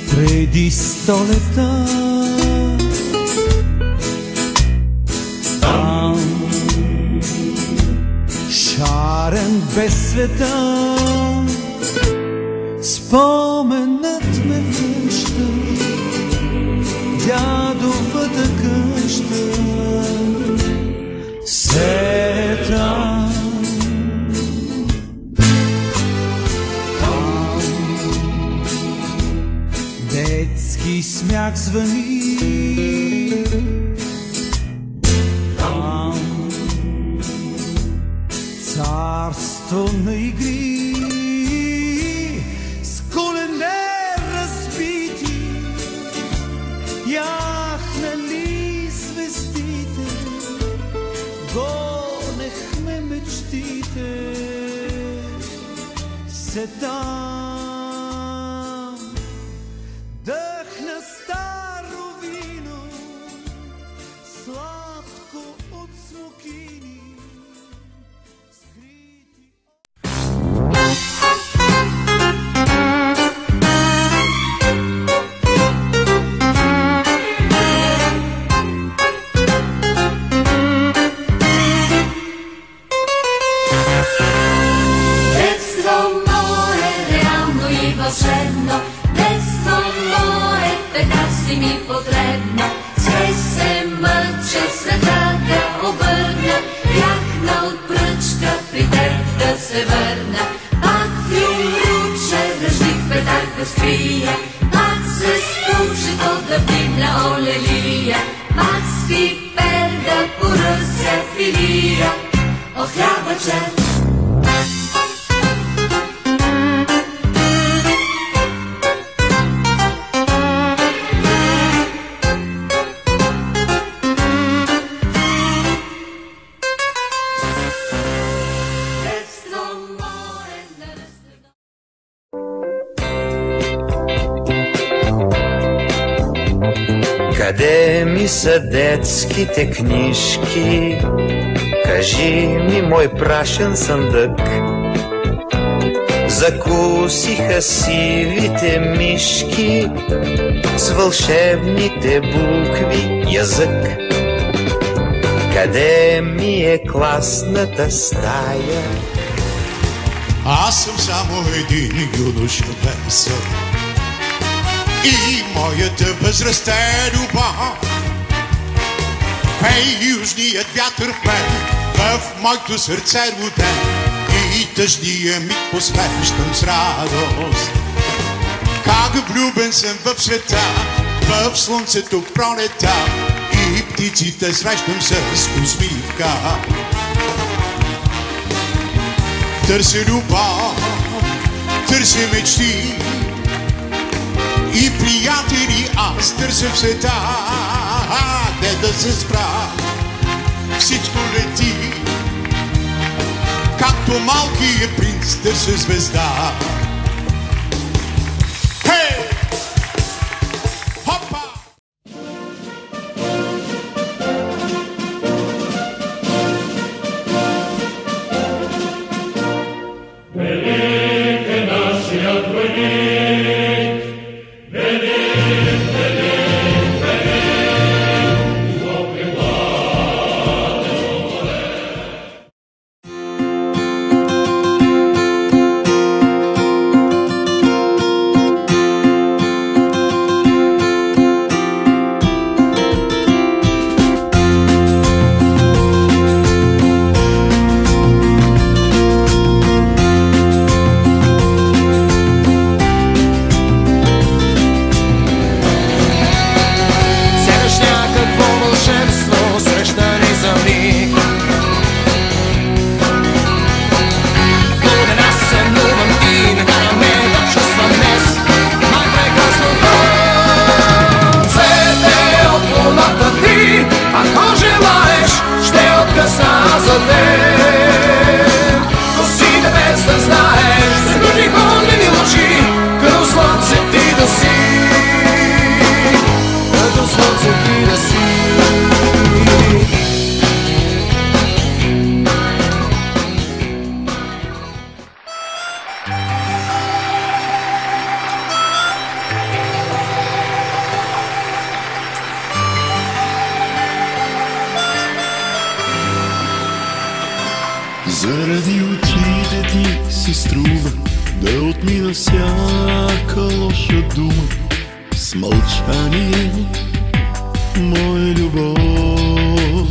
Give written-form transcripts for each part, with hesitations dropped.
Преди 100 лета там, шарен без света, споменът ме връща, дядовата къща, все там. Детски смях звъни там, царство на игри, с колене разбити, яхнали звездите, гонехме мечтите, се там. Дъхна старо вино, сладко от смокини, скрити. Детство мое реално и вълшебно, така си ми потребна, че се мъча света да обърна, яхна от пръчка при теб да се върна. Пак фюмруче държих петак да скрия, пак се стучи то да вдигна олелия, пак с пипер да поръся филия от хлябача. Къде ми са детските книжки? Кажи ми, мой прашен съндък. Закусиха сивите мишки с вълшебните букви язък. Къде ми е класната стая? Аз съм само един юноша весел и моята възраст е любов. Пей южният вятър в мен, в моето сърце роден, и тъжния миг посрещам с радост. Как влюбен съм в света, в слънцето в пролета, и птиците срещам с усмивка. Търся любов, търся мечти и приятели, аз търся в света, де да се спра. Всичко лети, както малкият принц търся звезда. Хей! Хопа! Велик е нашият войник, велик, велик, велик, злобни гладено море. Заради очите ти си струва да отмина всяка лоша дума с мълчание, моя любов.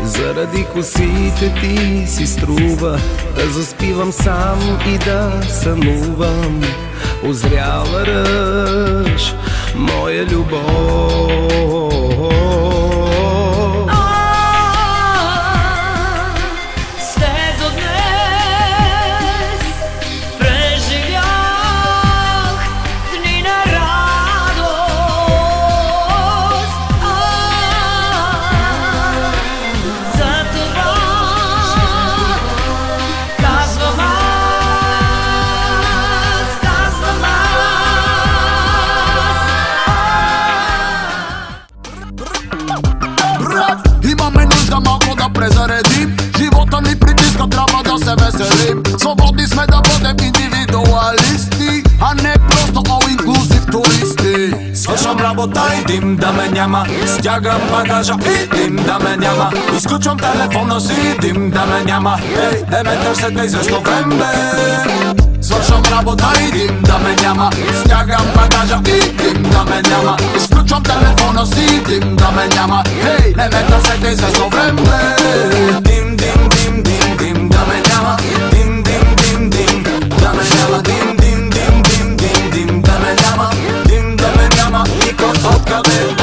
Заради косите ти си струва да заспивам сам и да сънувам. Озряла ръж, моя любов. Имаме нужда малко да презаредим. Живота ни притиска, трябва да се веселим. Свободни сме да бъдем индивидуалисти, а не просто all-inclusive туристи. Свършвам работа и дим да ме няма. Стягам багажа и дим да ме няма. Изключвам телефона си, дим да ме няма. Ей, не ме търсете известно време. Свършвам работа и дим да ме няма. Стягам багажа и дим да ме няма. Изключвам телефона си, дим да ме няма. Хей, не ме търсете известно време. Дим, дим, дим, дим, дим да ме няма. Дим, дим, дим, дим да ме няма. Дим, дим, дим, дим, дим, дим да ме няма. Дим да ме няма, никой откъде.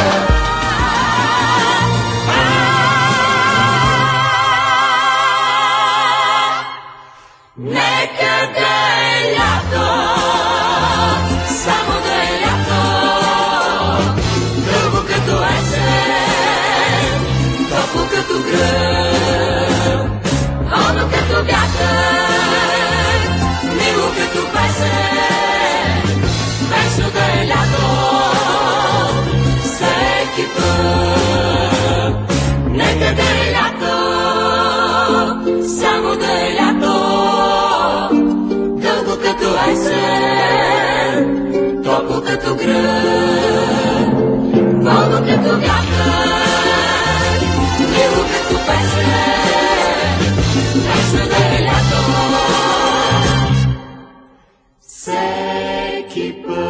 Нека да е лято, само да е лято, дълго като есен, топло като гръм, воно като вятър, мило като песен, вечно да е лято, всеки път. Нека да е лято, само да е лято, дълго като есен, топло като гръм, воно като вятър, мило като песен, вечно да е лято, всеки път.